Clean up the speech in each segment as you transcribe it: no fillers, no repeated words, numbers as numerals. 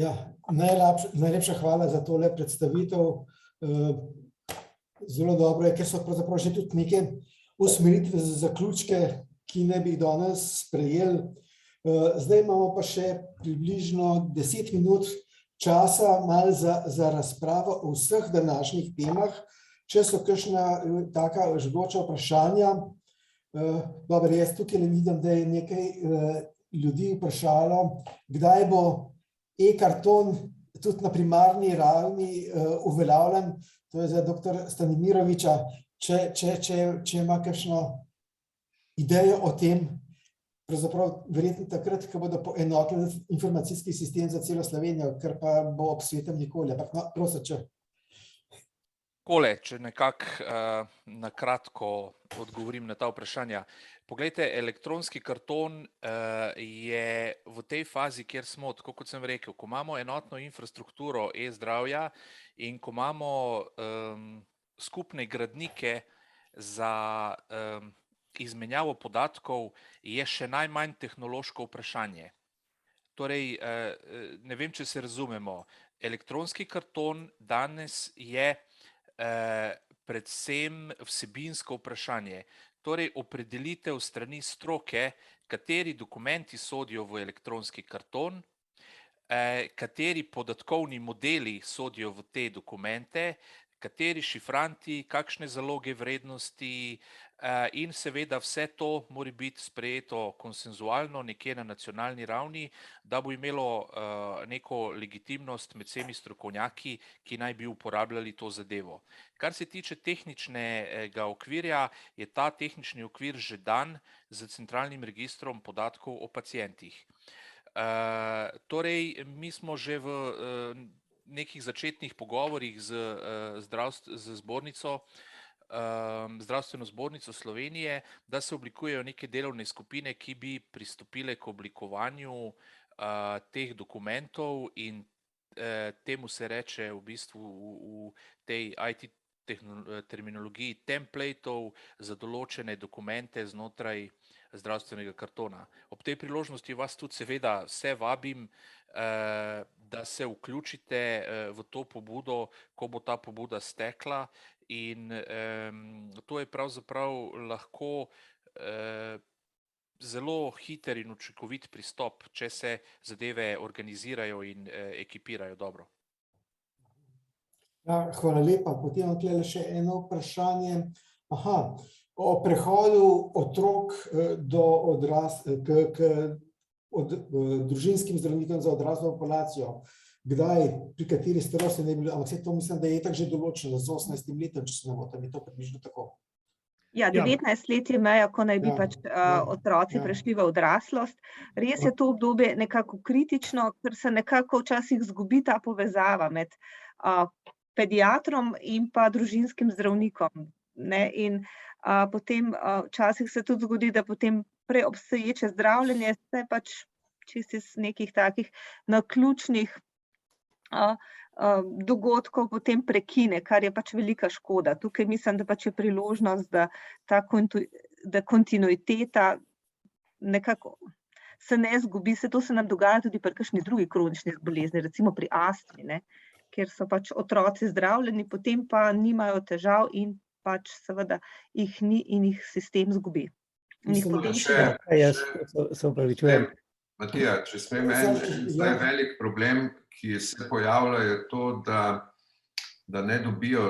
Ja, najlepša hvala za tole predstavitev. Zelo dobro je, ker so pravzaprav že tudi neke usmeritve za zaključke, ki ne bi jih danes sprejeli. Zdaj imamo pa še približno 10 minut časa malo za razpravo o vseh današnjih temah. Če so kakšna taka žgoča vprašanja, dobro, jaz tukaj ne vidim, da je nekaj ljudi vprašalo, kdaj bo e-karton tudi na primarni ravni uveljavljen. To je za dr. Stanimiroviča, če ima kakšno idejo o tem, pravzaprav verjetno takrat, ko bodo poenotili informacijski sistem za celo Slovenijo, ker pa bo ob svetem nikoli. Ampak no, prosim, če. Takole, če nekako na kratko odgovorim na ta vprašanja. Poglejte, elektronski karton je v tej fazi, kjer smo, tako kot sem rekel, ko imamo enotno infrastrukturo e-zdravja in ko imamo skupne gradnike za izmenjavo podatkov, je še najmanj tehnološko vprašanje. Torej, ne vem, če se razumemo, elektronski karton danes je predvsem vsebinsko vprašanje. Torej, opredelitev strani stroke, kateri dokumenti sodijo v elektronski karton, kateri podatkovni modeli sodijo v te dokumente, kateri šifranti, kakšne zaloge vrednosti in seveda vse to mora biti sprejeto konsenzualno nekje na nacionalni ravni, da bo imelo neko legitimnost med vsemi strokovnjaki, ki naj bi uporabljali to zadevo. Kar se tiče tehničnega okvirja, je ta tehnični okvir že dan z centralnim registrom podatkov o pacientih. Torej, mi smo že v nekih začetnih pogovorih z Zdravstveno zbornico Slovenije, da se oblikujejo neke delovne skupine, ki bi pristopile k oblikovanju teh dokumentov in temu se reče v bistvu v tej IT terminologiji templateov za določene dokumente znotraj zdravstvenega kartona. Ob tej priložnosti vas tudi seveda vse vabim, da se vključite v to pobudo, ko bo ta pobuda stekla in to je pravzaprav lahko zelo hiter in učinkovit pristop, če se zadeve organizirajo in ekipirajo dobro. Ja, hvala lepa. Potem imam tukaj še eno vprašanje. O prehodu otrok od družinskim zdravnikom za odraslo populacijo. Kdaj, pri kateri starosti ne bi bilo, ampak vse to mislim, da je itak že določeno z 18 letom, če se ne motim, je to približno tako. Ja, 19 let je meja, ko naj bi otroci prešli v odraslost. Res je to obdobje nekako kritično, ker se nekako včasih izgubi ta povezava med pediatrom in pa družinskim zdravnikom. In potem včasih se tudi zgodi, da potem preobstoječe zdravljenje se pač čisto iz nekih takih naključnih dogodkov potem prekine, kar je pač velika škoda. Tukaj mislim, da pač je priložnost, da kontinuiteta nekako se ne izgubi. To se nam dogaja tudi pri kakšni drugi kronični bolezni, recimo pri astmi, kjer so pač otroci zdravljeni, potem pa nimajo težav in pač seveda jih ni in jih sistem izgubi. Se opravičujem. Matija, če smem zdaj velik problem, ki se pojavlja, je to, da ne dobijo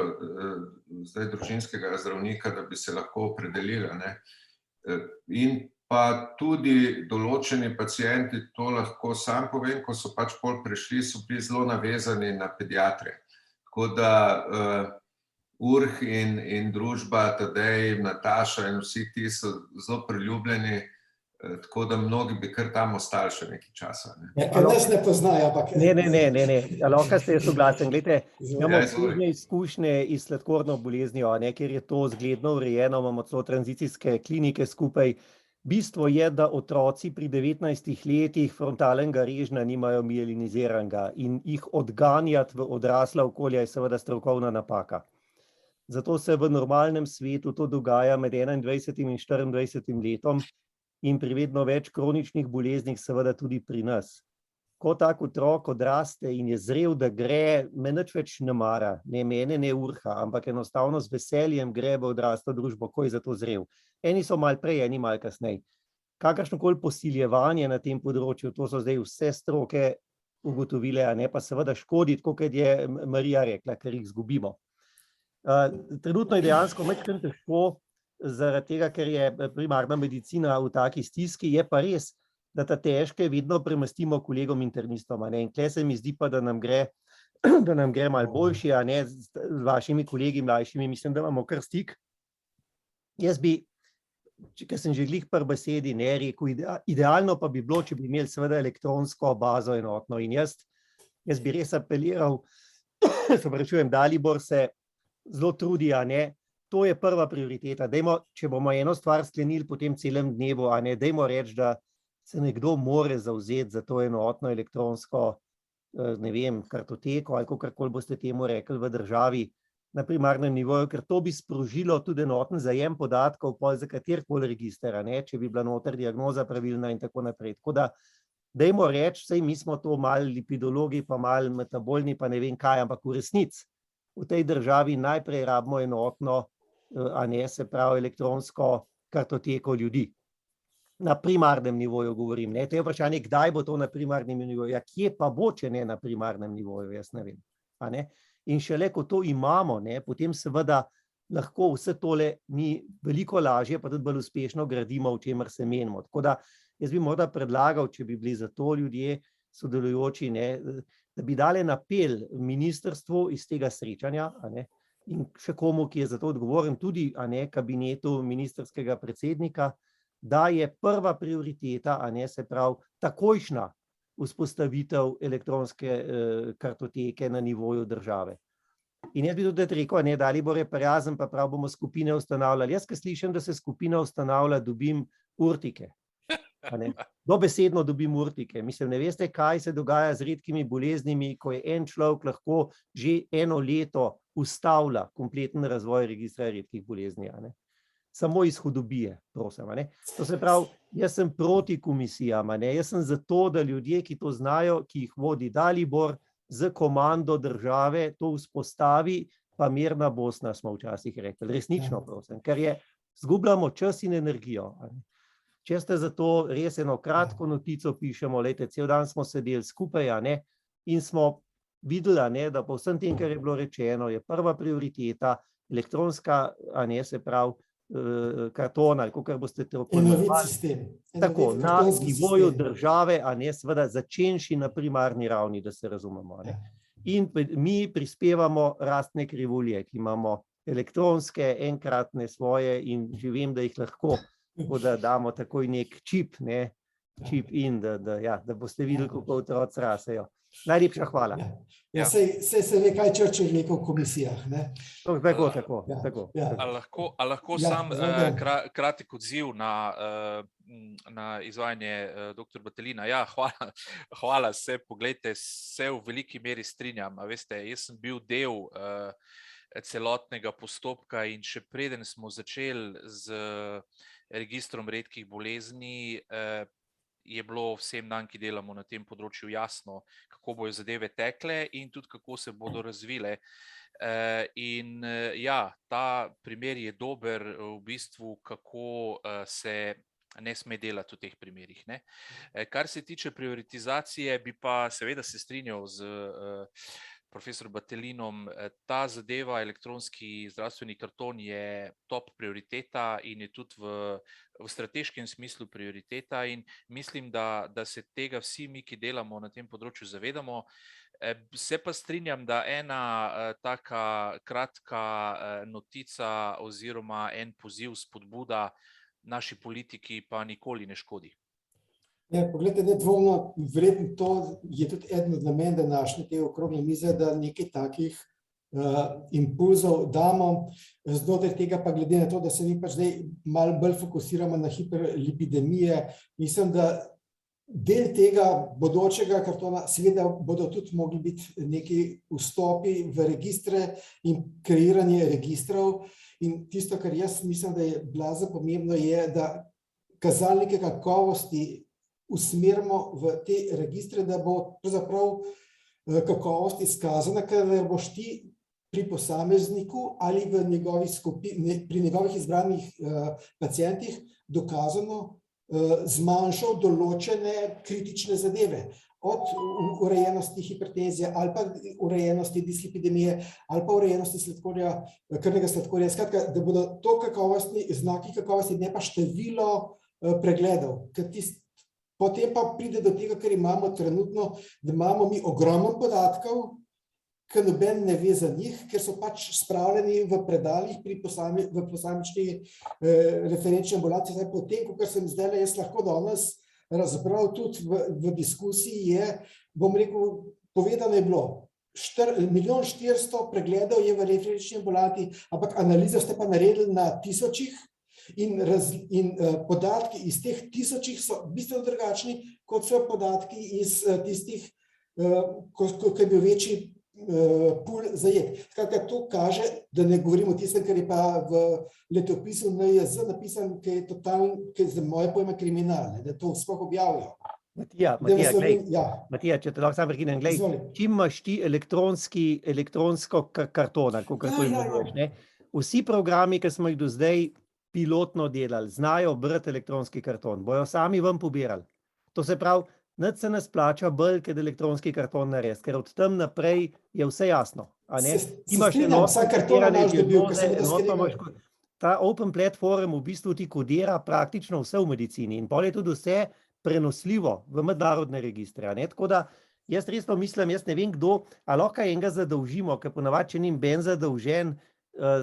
zdaj družinskega zdravnika, da bi se lahko opredelili. In pa tudi določeni pacienti, to lahko sam povem, ko so pač pol prešli, so bili zelo navezani na pediatre. Tako da Urh in družba, Tadej, Nataša in vsi ti so zelo priljubljeni, tako da mnogi bi kar tam ostali še nekaj časa. Ker nas ne poznajo, ampak... Ne. Aloka ste soglasen. Glejte, imamo služne izkušnje iz sladkorno boleznijo, ker je to zgledno urejeno, imamo celo tranzicijske klinike skupaj. Bistvo je, da otroci pri 19 letih frontalnega režnja nimajo mieliniziranega in jih odganjati v odrasla okolja je seveda strokovna napaka. Zato se v normalnem svetu to dogaja med 21 in 24 letom in pri vedno več kroničnih boleznih seveda tudi pri nas. ko tak otrok odraste in je zrel, da gre, me nič več ne mara, ne mene, ne urha, ampak enostavno z veseljem gre v odraslo družbo, ko je za to zrel. Eni so malo prej, eni malo kasneje. Kakršnokoli posiljevanje na tem področju, to so zdaj vse stroke ugotovile, a ne pa seveda škodi, tako kot je Marija rekla, ker jih izgubimo. Trenutno je dejansko majčkeno težko, zaradi tega, ker je primarna medicina v taki stiski, je pa res, da ta težke vedno premestimo kolegom internistom, a ne, in tle se mi zdi pa, da nam gre malo boljši, a ne, z vašimi kolegi mlajšimi, mislim, da imamo kar stik. Jaz bi, ker sem že glih pri besedi, ne, rekel, idealno pa bi bilo, če bi imeli seveda elektronsko bazo enotno, in jaz bi res apeliral, se pravičujem, Dalibor se zelo trudi, a ne, to je prva prioriteta, dajmo, če bomo eno stvar sklenili po tem celem dnevu, a ne, dajmo reči, da se nekdo more zavzeti za to enotno elektronsko, ne vem, kartoteko ali kakorkoli boste temu rekli v državi na primarnem nivoju, ker to bi sprožilo tudi enoten zajem podatkov za katerikoli register, ne, če bi bila noter diagnoza pravilna in tako naprej. Tako da, dajmo reči, saj mi smo to malo lipidologi, pa malo metabolni, pa ne vem kaj, ampak v resnici v tej državi najprej rabimo enotno, a ne, se pravi elektronsko kartoteko ljudi. Na primarnem nivoju govorim, ne, to je vprašanje, kdaj bo to na primarnem nivoju, ja, kje pa bo, če ne na primarnem nivoju, jaz ne vem, a ne. In šele, ko to imamo, ne, potem seveda lahko vse tole mi veliko lažje, pa tudi bolj uspešno gradimo, v čemer se menimo. Tako da, jaz bi morda predlagal, če bi bili za to ljudje sodelujoči, ne, da bi dali apel ministrstvu iz tega srečanja, a ne, in še komu, ki je za to odgovoren, tudi, a ne, kabinetu ministrskega predsednika, da je prva prioriteta, a ne, se pravi, takojšnja vzpostavitev elektronske kartoteke na nivoju države. In jaz bi tudi rekel, a ne, Dalibor je prijazen, pa prav bomo skupine ustanavljali. Jaz, ko slišim, da se skupina ustanavlja, dobim urtike. A ne, dobesedno dobim urtike. Mislim, ne veste, kaj se dogaja z redkimi boleznimi, ko je en človek lahko že eno leto ustavlja kompleten razvoj registra redkih bolezni, a ne. Samo iz hudobije, prosim, a ne. To se pravi, jaz sem proti komisijam, a ne, jaz sem za to, da ljudje, ki to znajo, ki jih vodi Dalibor, z komando države to vzpostavi, pa mirna Bosna, smo včasih rekli, resnično, prosim, ker zgubljamo čas in energijo, a ne. Če ste za to res eno kratko notico pišemo, lejte, cel dan smo sedeli skupaj, a ne, in smo videli, a ne, da po vsem tem, kar je bilo rečeno, je prva prioriteta elektronska, a ne, se pravi, karton ali kakor boste to poimenovali. Tako, na nivoju države, a ne, seveda začenši na primarni ravni, da se razumemo, a ne. In mi prispevamo rastne krivulje, ki imamo elektronske, enkratne svoje in že vem, da jih lahko, tako da damo takoj nek čip, ne, čip in, da boste videli, kako otroci rasejo. Najlepša hvala. Ja, sej se ve, kaj Churchill rekel v komisijah, ne? Tako. A lahko sam kratek odziv na izvajanje dr. Battelina. Ja, hvala, se poglejte, se v veliki meri strinjam. A veste, jaz sem bil del celotnega postopka in še preden smo začeli z registrom redkih bolezni, je bilo vsem nam, ki delamo na tem področju, jasno, kako bojo zadeve tekle in tudi kako se bodo razvile. In ja, ta primer je dober v bistvu, kako se ne sme delati v teh primerih, ne. Kar se tiče prioritizacije, bi pa seveda se strinjal z profesor Battelinom, ta zadeva, elektronski zdravstveni karton je top prioriteta in je tudi v strateškem smislu prioriteta in mislim, da se tega vsi mi, ki delamo na tem področju, zavedamo. Se pa strinjam, da ena taka kratka notica oziroma en poziv, spodbuda naši politiki pa nikoli ne škodi. Ja, poglejte, nedvomno, verjetno to je tudi eden od namen današnje te okrogle mize, da nekaj takih impulzov damo, znotraj tega pa glede na to, da se mi pač zdaj malo bolj fokusiramo na hiperlipidemije, mislim, da del tega bodočega kartona seveda bodo tudi mogli biti neki vstopi v registre in kreiranje registrov in tisto, kar jaz mislim, da je blazo pomembno, je, da kazalnike kakovosti usmerimo v te registre, da bo pravzaprav kakovost izkazana, ker boš ti pri posamezniku ali v pri njegovih izbranih pacientih dokazano zmanjšal določene kritične zadeve, od urejenosti hipertenzije ali pa urejenosti dislipidemije ali pa urejenosti krvnega sladkorja. Skratka, da bodo to znaki kakovosti, ne pa število pregledov. Potem pa pride do tega, ker imamo trenutno, da imamo mi ogromno podatkov, ker noben ne ve za njih, ker so pač spravljeni v predalih v posamični referenčni ambulanti. Potem, kot sem zdaj jaz lahko danes razbral tudi v diskusiji, bom rekel, povedano je bilo, 1,400,000 pregledov je v referenčni ambulanti, ampak analizo ste pa naredili na tisočih in podatki iz teh tisočih so bistveno drugačni, kot so podatki iz tistih, ko je bil večji pul zajet. Skratka, to kaže, da ne govorimo o tistem, kar je pa v letopisu NIJZ napisan, ki je totalno, ki je za moje pojme kriminal, da to sploh objavijo. Matija, če te lahko sam prekinem, čim imaš ti elektronsko kartona, kakor to imenuješ, vsi programi, ki smo jih do zdaj pilotno delali, znajo brati elektronski karton, bojo sami ven pobirali. To se pravi, nič se ne splača bolj, kot elektronski karton narediti, ker od tam naprej je vse jasno. Ta open platform v bistvu ti kodira praktično vse v medicini in pol je tudi vse prenosljivo v mednarodne registre. Tako da jaz resno mislim, jaz ne vem kdo, a lahko enega zadolžimo, ker ponavadi, če ni ben zadolžen,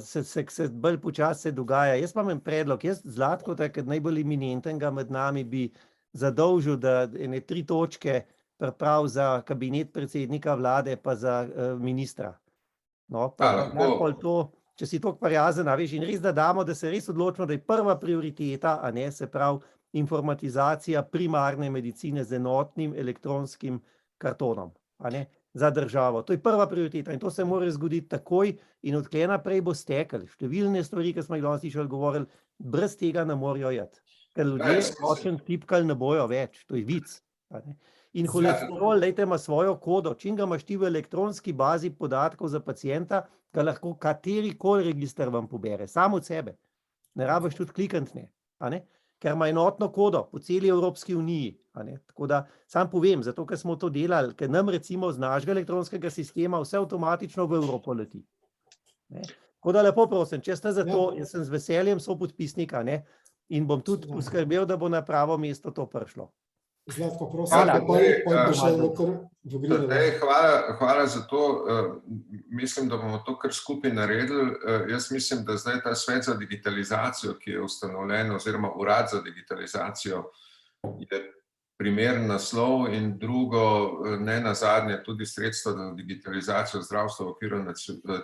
se bolj počasi dogaja. Jaz imam en predlog, jaz Zlatko, tako najbolj eminentnega med nami bi zadolžil, da ene 3 točke priprav za kabinet predsednika vlade pa za ministra. No, pa to, če si toliko prijazen, veš, in res da damo, da se res odločimo, da je prva prioriteta, se pravi informatizacija primarne medicine z enotnim elektronskim kartonom, za državo. To je prva prioriteta in to se mora zgoditi takoj in od tukaj naprej bo stekel. Številne stvari, ki smo jih danes slišali govorili, brez tega ne morajo iti. Ker ljudje hočem tipkali ne bojo več, to je vic. In holesterol, lejte, ima svojo kodo, čim ga imaš ti v elektronski bazi podatkov za pacienta, ga lahko katerikoli register vam pobere, samo od sebe. Ne rabiš tudi klikati, ker ima enotno kodo po celi Evropski uniji. Tako da sam povem, zato ker smo to delali, ker nam recimo z našega elektronskega sistema vse avtomatično v Evropo leti. Tako da lepo prosim, če ste za to, jaz sem z veseljem sopodpisnik, in bom tudi poskrbel, da bo na pravo mesto to prišlo. Zlatko, prosim, hvala za to. Mislim, da bomo to kar skupaj naredili. Jaz mislim, da zdaj ta svet za digitalizacijo, ki je ustanovljen, oziroma urad za digitalizacijo, je primeren naslov in drugo, ne nazadnje, tudi sredstva za digitalizacijo zdravstva v okviru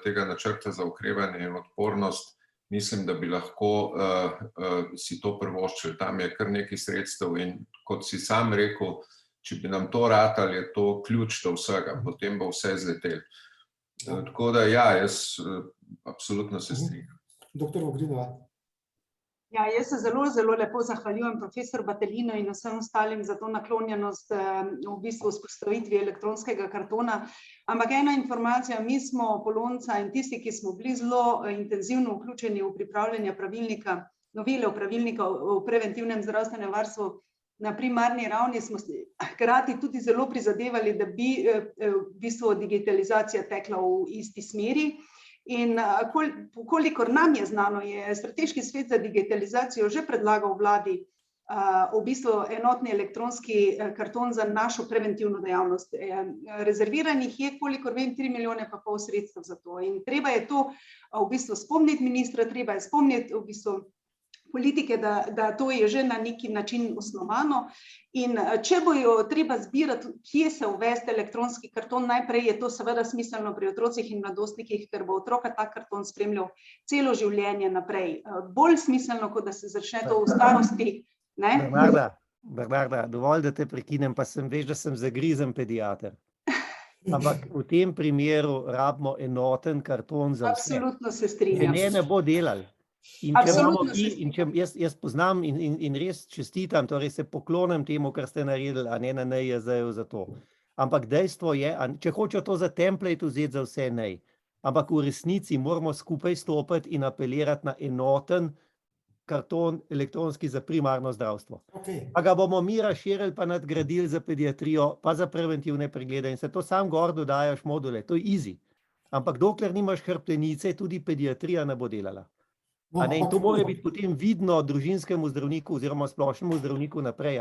tega načrta za okrevanje in odpornost. Mislim, da bi lahko si to privoščili. Tam je kar nekaj sredstev in kot si sam rekel, če bi nam to ratali, je to ključ do vsega, potem bo vse zletel. Tako da jaz absolutno se strinjam. Doktor Vogrinova. Ja, jaz se zelo, zelo lepo zahvaljujem profesor Battelinu in vsem ostalim za to naklonjenost v bistvu vzpostavitvi elektronskega kartona. Ampak ena informacija, mi smo Polonca in tisti, ki smo bili zelo intenzivno vključeni v pripravljanje pravilnika, novele pravilnika o preventivnem zdravstvenem varstvu na primarni ravni, smo hkrati tudi zelo prizadevali, da bi v bistvu digitalizacija tekla v isti smeri. In kolikor nam je znano, je Strateški svet za digitalizacijo že predlagal vladi v bistvu enotni elektronski karton za našo preventivno dejavnost. Rezerviranih je, kolikor vem, 3,5 milijone sredstev za to. In treba je to v bistvu spomniti ministra, treba je spomniti v bistvu politike, da to je že na neki način osnovano. In če bojo treba zbirati, kje se uvesti elektronski karton, najprej je to seveda smiselno pri otrocih in mladostnikih, ker bo otroka ta karton spremljal celo življenje naprej. Bolj smiselno, kot da se začne to v starosti. Bernarda, dovolj, da te prekinem, pa veš, da sem zagrizen pediater. Ampak v tem primeru rabimo enoten karton za vse. Absolutno se strinjam. Ne bo delal. In če imamo Absolutno se in če jaz poznam in res čestitam, torej se poklonim temu, kar ste naredili, a ne na NIJZ-ju za to. Ampak dejstvo je, če hočejo to za template vzeti za vse, ne. Ampak v resnici moramo skupaj stopiti in apelirati na enoten karton elektronski za primarno zdravstvo. Pa ga bomo mi razširili pa nadgradili za pediatrijo, pa za preventivne preglede in se to sam gor dodajaš module, to je easy. Ampak dokler nimaš hrbtenice, tudi pediatrija ne bo delala. In to mora biti potem vidno družinskemu zdravniku oziroma splošnemu zdravniku naprej.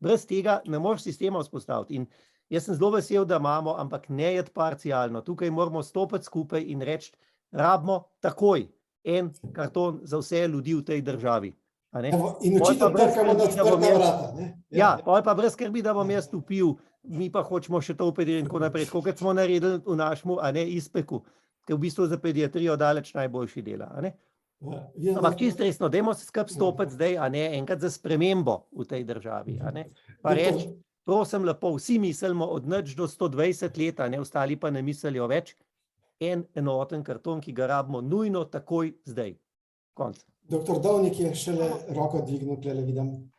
Brez tega ne moreš sistema vzpostaviti. In jaz sem zelo vesel, da imamo, ampak ne jeti parcialno. Tukaj moramo stopiti skupaj in reči, rabimo takoj en karton za vse ljudi v tej državi. In očitno trkamo na odprta vrata. Ja, pa brez skrbi, da bom jaz vpil, mi pa hočemo še to v pediatriji in tako naprej, tako kot smo naredili v našemu, izpeku, ki je v bistvu za pediatrijo daleč najboljši dela. Ampak čisto resno, dajmo se skupaj stopiti zdaj, enkrat za spremembo v tej državi. Pa reči, prosim lepo, vsi mislimo od 0 do 120 let, ostali pa ne mislijo več, en enoten karton, ki ga rabimo nujno takoj zdaj. Konc. Doktor Dovnik je šele roko dvignil, tle vidim.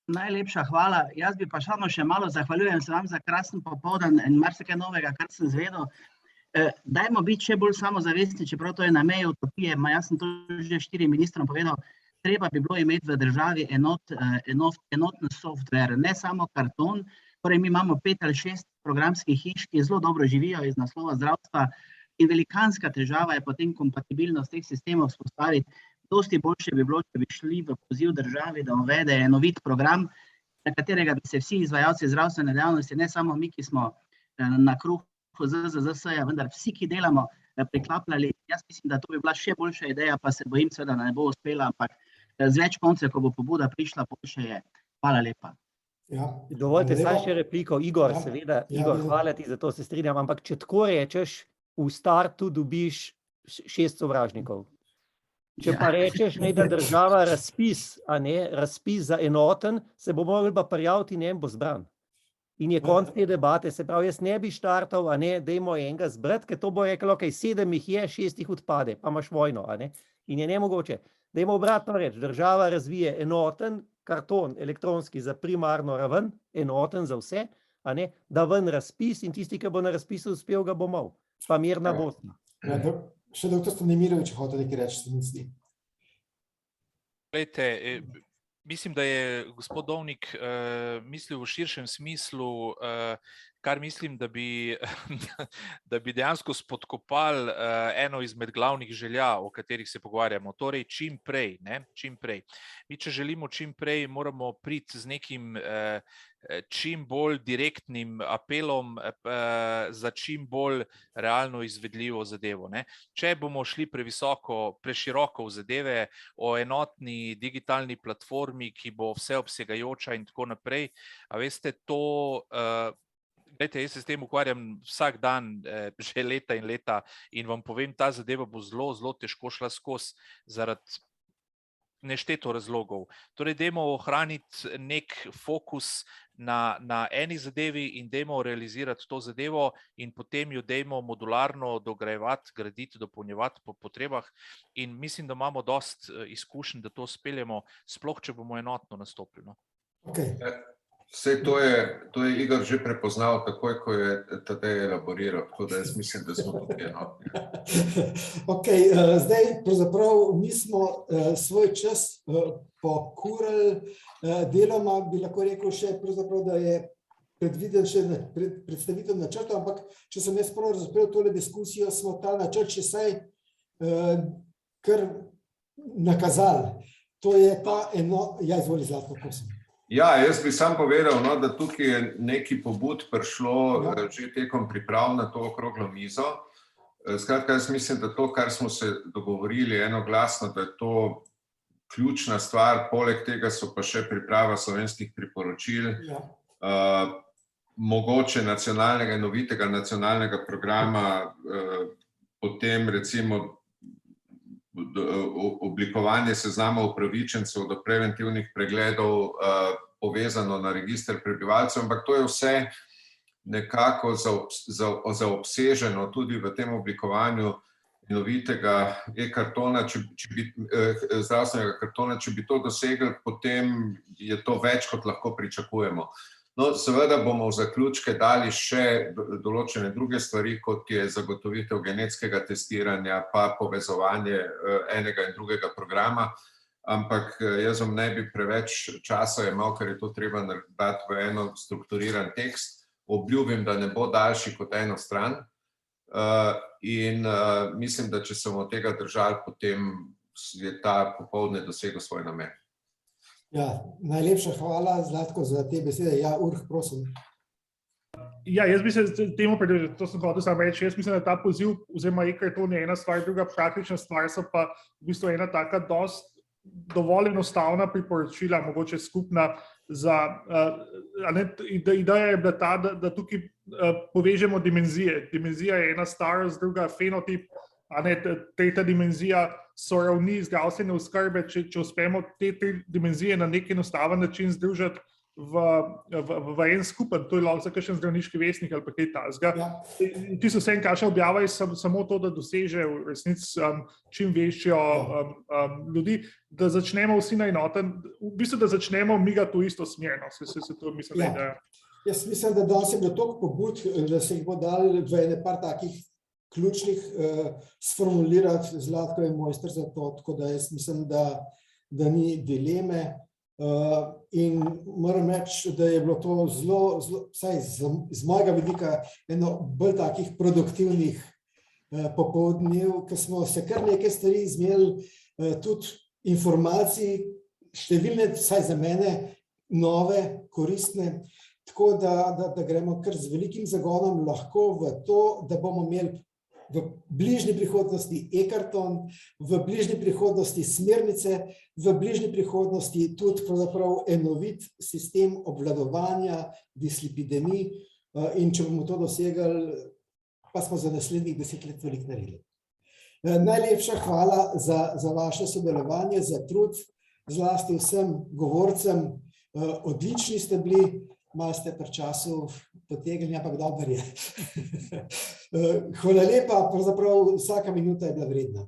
Najlepša hvala. Jaz bi pa samo še malo zahvaljujem se vam za krasen popoldan in marsikaj novega, kar sem zvedel. Dajmo biti še bolj samozavestni, čeprav to je na meji utopije. Jaz sem to že 4 ministrom povedal, treba bi bilo imeti v državi enoten software, ne samo karton. Torej, mi imamo 5 ali 6 programskih hiš, ki zelo dobro živijo iz naslova zdravstva in velikanska težava je potem kompatibilnost teh sistemov vzpostaviti. Dosti boljše bi bilo, če bi šli v poziv državi, da uvede enovit program, na katerega bi se vsi izvajalci zdravstvene dejavnosti, ne samo mi, ki smo na kruhu ZZZS-ja, vendar vsi, ki delamo, priklapljali. Jaz mislim, da to bi bila še boljša ideja, pa se bojim seveda, da ne bo uspela, ampak z več koncev, ko bo pobuda prišla, boljše je. Hvala lepa. Dovolite samo še repliko, Igor, seveda, Igor, hvala ti za to, se strinjam, ampak če tako rečeš, v startu dobiš 6 sovražnikov. Če pa rečeš, da država razpis za enoten, se bo mogel pa prijaviti in en bo zbran. In je konc te debate, se pravi, jaz ne bi štartal, dajmo enega zbrati, ker to bo reklo, 7 jih je, 6 jih odpade, pa imaš vojno, in je nemogoče. Dajmo obratno reči, država razvije enoten karton elektronski za primarno raven, enoten za vse, da ven razpis in tisti, ki bo na razpisu uspel, ga bo imel. Pa mirna Bosna. Še doktor Stanimirovič hotel nekaj reči, se mi zdi. Glejte, mislim, da je gospod Dovnik mislil v širšem smislu, kar mislim, da bi dejansko spodkopali eno izmed glavnih želja, o katerih se pogovarjamo, torej čim prej. Mi, če želimo čim prej, moramo priti z nekim čim bolj direktnim apelom za čim bolj realno izvedljivo zadevo. Če bomo šli preširoko v zadeve o enotni digitalni platformi, ki bo vseobsegajoča in tako naprej, a veste, to... Glejte, jaz se s tem ukvarjam vsak dan, že leta in leta in vam povem, ta zadeva bo zelo, zelo težko šla skozi zaradi nešteto razlogov. Torej, dajmo ohraniti nek fokus na eni zadevi in dajmo realizirati to zadevo in potem jo dajmo modularno dograjevati, graditi, dopolnjevati po potrebah in mislim, da imamo dosti izkušenj, da to speljemo, sploh, če bomo enotno nastopili. Vse to je Igor že prepoznal takoj, ko je Tadej elaboriral, tako da jaz mislim, da smo tukaj enotni. Zdaj, pravzaprav, mi smo svoj čas pokurili, deloma bi lahko rekel še, pravzaprav, da je predviden še predstavitev načrtov, ampak če sem jaz prav razumel tole diskusijo, smo ta načrt še saj kar nakazali. To je ta izvoli Zlatko, prosim. Ja, jaz bi sam povedal, da tukaj je neki pobud prišlo že tekom priprav na to okroglo mizo. Skratka, jaz mislim, da to, kar smo se dogovorili enoglasno, da je to ključna stvar, poleg tega so pa še priprava slovenskih priporočil, mogoče enovitega nacionalnega programa, potem recimo oblikovanje seznama upravičencev do preventivnih pregledov povezano na register prebivalcev, ampak to je vse nekako zaobseženo tudi v tem oblikovanju enovitega e-kartona, zdravstvenega kartona, če bi to dosegli, potem je to več, kot lahko pričakujemo. No, seveda bomo v zaključke dali še določene druge stvari, kot je zagotovitev genetskega testiranja, pa povezovanje enega in drugega programa, ampak jaz vam ne bi preveč časa jemal, ker je to treba dati v eno strukturiran tekst. Obljubim, da ne bo daljši kot eno stran in mislim, da če se bomo tega držali, potem je ta popoldne dosegel svoj namen. Ja, najlepša hvala, Zlatko, za te besede. Ja, Urh, prosim. Ja, jaz bi se temu pridružil, to sem hotel samo reči, jaz mislim, da ta poziv oziroma e-karton je ena stvar, druga praktična stvar so pa v bistvu ena taka dovolj enostavna priporočila, mogoče skupna za, ideja je bila ta, da tukaj povežemo dimenzije. Dimenzija je ena starost, druga fenotip, tretja dimenzija so ravni zdravstvene oskrbe, če uspemo te dimenzije na nek enostaven način združiti v en skupen, to je lahko za kakšen zdravniški vestnik ali pa kaj takega. Tisto vse kakšna objava je samo to, da doseže v resnici čim večjo ljudi, da začnemo vsi na enoten, v bistvu, da začnemo migati v isto smer. Jaz mislim, da danes je bilo toliko pobud, da se jih bo dal v ene par takih ključnih sformulirati. Zlatko je mojster za to, tako da jaz mislim, da ni dileme. In moram reči, da je bilo to zelo, vsaj z mojega vidika, eno bolj takih produktivnih popoldnev, ker smo se kar nekaj stvari izmenili, tudi informacij, številne, vsaj za mene, nove, koristne, tako da gremo kar z velikim zagonom lahko v to, da bomo imeli v bližnji prihodnosti e-karton, v bližnji prihodnosti smernice, v bližnji prihodnosti tudi pravzaprav enovit sistem obvladovanja dislipidemij in če bomo to dosegli, pa smo za naslednjih 10 let veliko naredili. Najlepša hvala za vaše sodelovanje, za trud, zlasti vsem govorcem, odlični ste bili, malo ste pri času potegnili, ampak dober je. Hvala lepa, pravzaprav vsaka minuta je bila vredna.